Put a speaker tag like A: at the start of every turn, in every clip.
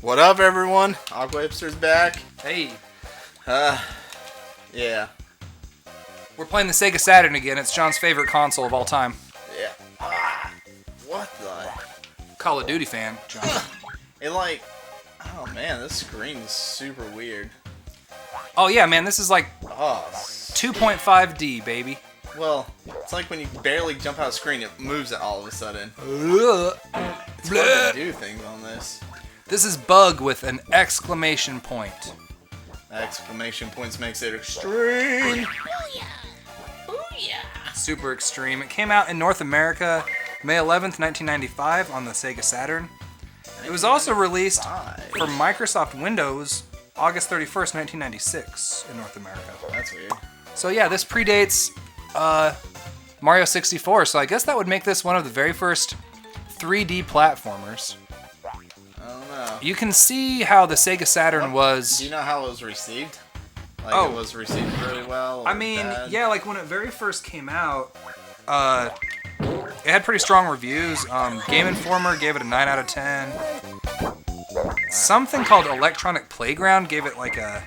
A: What up, everyone? Aqua Hipster's back.
B: Hey,
A: Yeah.
B: we're playing the Sega Saturn again. It's John's favorite console of all time.
A: Yeah. What the?
B: Call of Duty fan, John.
A: Oh man, this screen is super weird.
B: Oh yeah, man, this is like
A: Oh.
B: 2.5D, baby.
A: Well, it's like when you barely jump out of screen, it moves it all of a sudden. It's hard to do things on this.
B: This is Bug with an exclamation point.
A: Exclamation points makes it extreme.
B: Super extreme. It came out in North America May 11th, 1995 on the Sega Saturn. It was also released for Microsoft Windows August 31st, 1996 in North America.
A: That's weird.
B: So yeah, this predates Mario 64, so I guess that would make this one of the very first 3D platformers.
A: I don't know.
B: You can see how the Sega Saturn was...
A: Do you know how it was received? Like,
B: Oh.
A: it was received really well?
B: I
A: or
B: mean,
A: bad?
B: yeah, like when it very first came out, it had pretty strong reviews. Game Informer gave it a 9 out of 10. Something called Electronic Playground gave it like a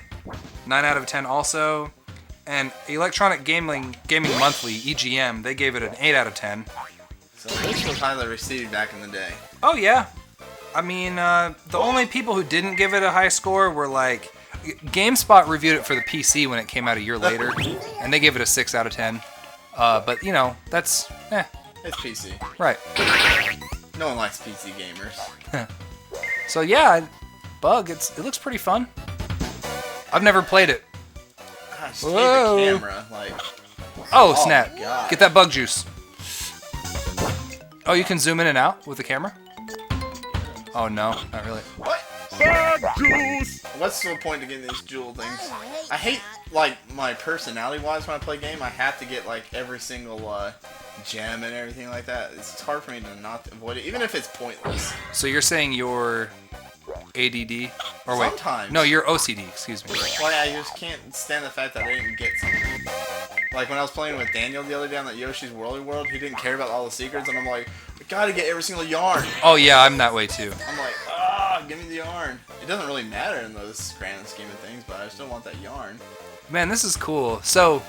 B: 9 out of 10 also. And Electronic Gaming Monthly, EGM, they gave it an 8 out of 10.
A: So this was highly received back in the day.
B: Oh, yeah. I mean, the only people who didn't give it a high score were like... GameSpot reviewed it for the PC when it came out a year later, and they gave it a 6 out of 10. But, you know, that's...
A: It's PC.
B: Right.
A: No one likes PC gamers.
B: So, yeah, Bug, it looks pretty fun. I've never played it.
A: Gosh,
B: Whoa.
A: the camera, like...
B: Oh, snap.
A: God.
B: Get that bug juice. Oh, you can zoom in and out with the camera? Oh, no, not really.
A: What? What's the point to getting these jewel things? I hate, like, my personality-wise when I play game, I have to get, like, every single, gem and everything like that. It's hard for me to not avoid it, even if it's pointless.
B: So you're saying you're ADD? Or wait.
A: Sometimes.
B: No, you're OCD, excuse me.
A: Like, I just can't stand the fact that I didn't get something. Like, when I was playing with Daniel the other day on that Yoshi's Woolly World, he didn't care about all the secrets, and I'm like, I gotta get every single yarn.
B: Oh, yeah, I'm that way, too.
A: I'm like, give me the yarn. It doesn't really matter in this grand scheme of things, but I still want that yarn.
B: Man, this is cool. So,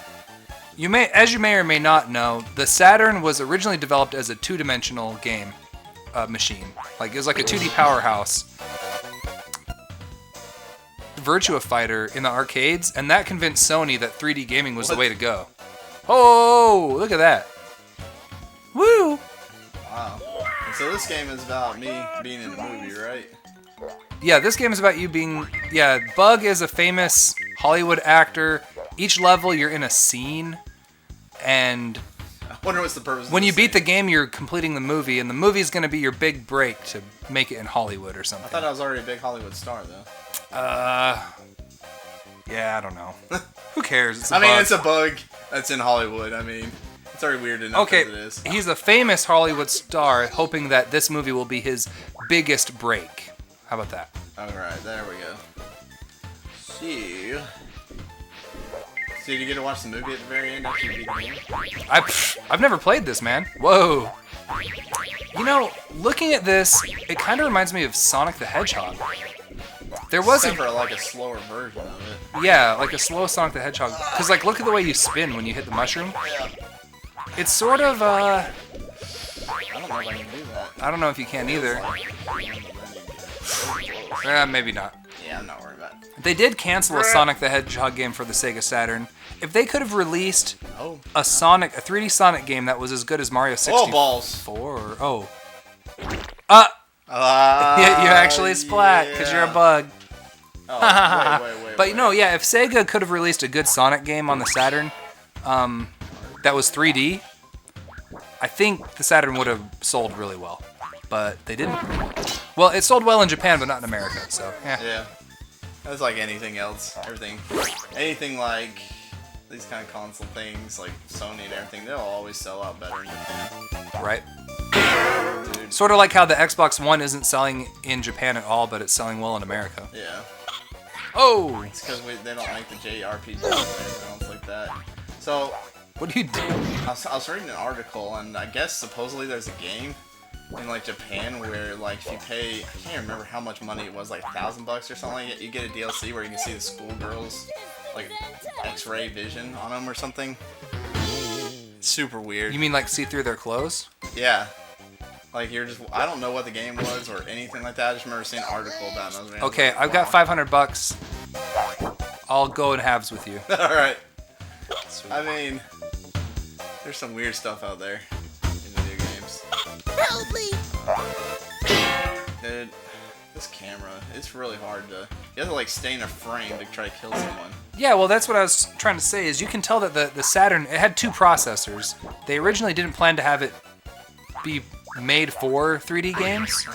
B: as you may or may not know, the Saturn was originally developed as a two-dimensional game machine. Like, it was like a 2D powerhouse. Virtua Fighter in the arcades, and that convinced Sony that 3D gaming was the way to go. Oh, look at that. Woo!
A: Wow. And so this game is about me being in a movie, right?
B: Yeah, this game is about you being... Yeah, Bug is a famous Hollywood actor. Each level, you're in a scene, and...
A: I wonder what's the purpose
B: when
A: of
B: you
A: this
B: beat the
A: thing.
B: game, you're completing the movie, and the movie's going to be your big break to make it in Hollywood or something.
A: I thought I was already a big Hollywood star, though.
B: Yeah, I don't know. Who cares? It's
A: I mean, it's a bug that's in Hollywood. I mean, it's already weird enough
B: okay,
A: as it is.
B: he's a famous Hollywood star, hoping that this movie will be his biggest break. How about that?
A: Alright, there we go. See. So did you get to watch the movie at the very end after you beat the game?
B: I've never played this, man. Whoa. You know, looking at this, it kind of reminds me of Sonic the Hedgehog. There was
A: Except for like a slower version of it.
B: Yeah, like a slow Sonic the Hedgehog. Because, like, look at the way you spin when you hit the mushroom. It's sort of,
A: I don't know if I can do that.
B: I don't know if you can either. Maybe not.
A: Yeah, I'm not worried about it.
B: They did cancel a Sonic the Hedgehog game for the Sega Saturn. If they could have released a 3D Sonic game that was as good as Mario 64...
A: Oh, balls.
B: Oh. You actually splat, because you're a bug.
A: Oh, wait.
B: But, yeah, if Sega could have released a good Sonic game on the Saturn that was 3D, I think the Saturn would have sold really well. But they didn't. Well, it sold well in Japan, but not in America, so,
A: Yeah. That's like anything else. Anything like these kind of console things, like Sony and everything, they'll always sell out better in Japan.
B: Right?
A: Dude.
B: Sort of like how the Xbox One isn't selling in Japan at all, but it's selling well in America.
A: Yeah.
B: Oh!
A: It's because they don't make the JRPGs and everything else like that. So,
B: What do you do?
A: I was reading an article, and I guess supposedly there's a game in like Japan where like if you pay, I can't remember how much money it was, like $1,000 or something like that, you get a DLC where you can see the schoolgirls like X-ray vision on them or something. Super weird.
B: You mean like see through their clothes?
A: Yeah. Like you're just, I don't know what the game was or anything like that. I just remember seeing an article about it.
B: Okay, I've got $500. I'll go in halves with you.
A: All right. I mean, there's some weird stuff out there in video games.
C: Help me!
A: Dude, this camera, it's really hard to, you have to like stay in a frame to try to kill someone.
B: Yeah, well, that's what I was trying to say. Is you can tell that the Saturn, it had 2 processors. They originally didn't plan to have it be made for 3D games,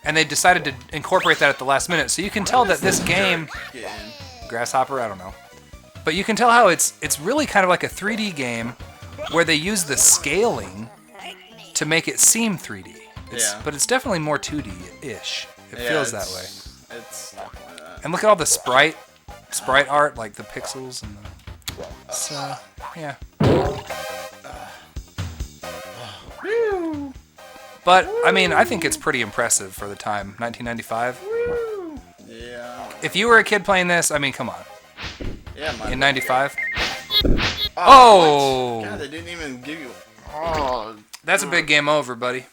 B: and they decided to incorporate that at the last minute. So you can tell that this game, Grasshopper, I don't know, but you can tell how it's really kind of like a 3D game where they use the scaling to make it seem 3D. But it's definitely more 2D-ish. It feels that way.
A: It's definitely that.
B: And look at all the sprite art, like the pixels and the. So yeah. But I mean, I think it's pretty impressive for the time, 1995.
A: Yeah.
B: If you were a kid playing this, I mean, come on.
A: Yeah,
B: in '95.
A: Oh! God, they didn't even give you. Oh.
B: That's a big game over, buddy.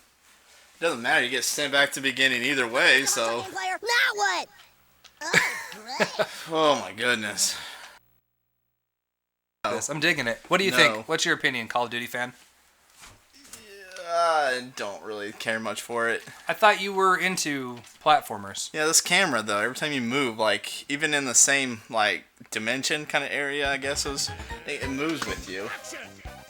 A: Doesn't matter. You get sent back to the beginning either way. So.
C: Now what?
A: Oh my goodness.
B: I'm digging it. What do you think? What's your opinion, Call of Duty fan?
A: I don't really care much for it.
B: I thought you were into platformers.
A: Yeah, this camera though, every time you move, like even in the same like dimension kind of area, I guess it moves with you.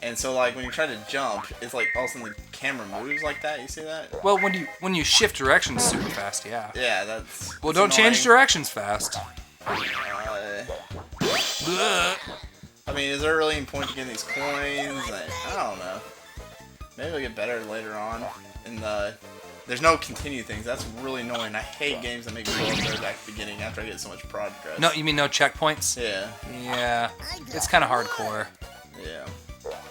A: And so like when you try to jump, it's like all of a sudden the camera moves like that. You see that?
B: Well, when you shift directions super fast, yeah.
A: Yeah, that's.
B: Well, don't change directions fast.
A: I mean, is there really any point to getting these coins? I don't know. Maybe it'll get better later on. There's no continue things. That's really annoying. I hate games that make me go there back at the beginning after I get so much progress.
B: No, you mean no checkpoints?
A: Yeah.
B: Yeah. It's kind of hardcore.
A: Yeah.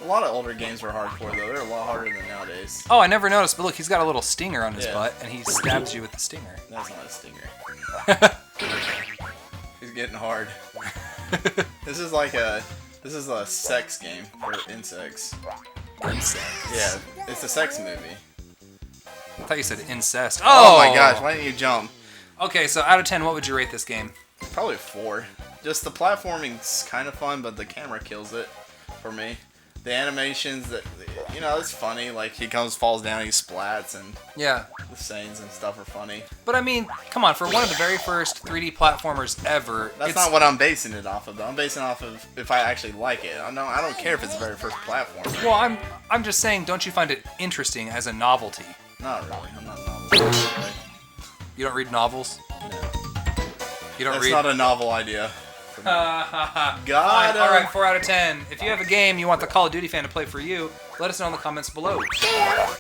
A: A lot of older games were hardcore though. They're a lot harder than nowadays.
B: Oh, I never noticed, but look, he's got a little stinger on his butt, and he stabs you with the stinger.
A: That's not a stinger. He's getting hard. This is a sex game for insects.
B: Insects?
A: Yeah, it's a sex movie.
B: I thought you said incest.
A: Oh my gosh, why didn't you jump?
B: Okay, so out of 10, what would you rate this game?
A: Probably 4. Just the platforming's kind of fun, but the camera kills it for me. The animations, it's funny. Like he falls down, he splats, and
B: yeah,
A: the scenes and stuff are funny.
B: But I mean, come on, for one of the very first 3D platformers ever.
A: That's not what I'm basing it off of, though. I'm basing it off of if I actually like it. I don't care if it's the very first platform.
B: Well, I'm just saying, don't you find it interesting as a novelty?
A: Not really. I'm not a novelty.
B: You don't read novels?
A: No.
B: You don't
A: That's
B: read.
A: not a novel idea.
B: Got it. All right, 4 out of 10. If you have a game you want the Call of Duty fan to play for you, let us know in the comments below.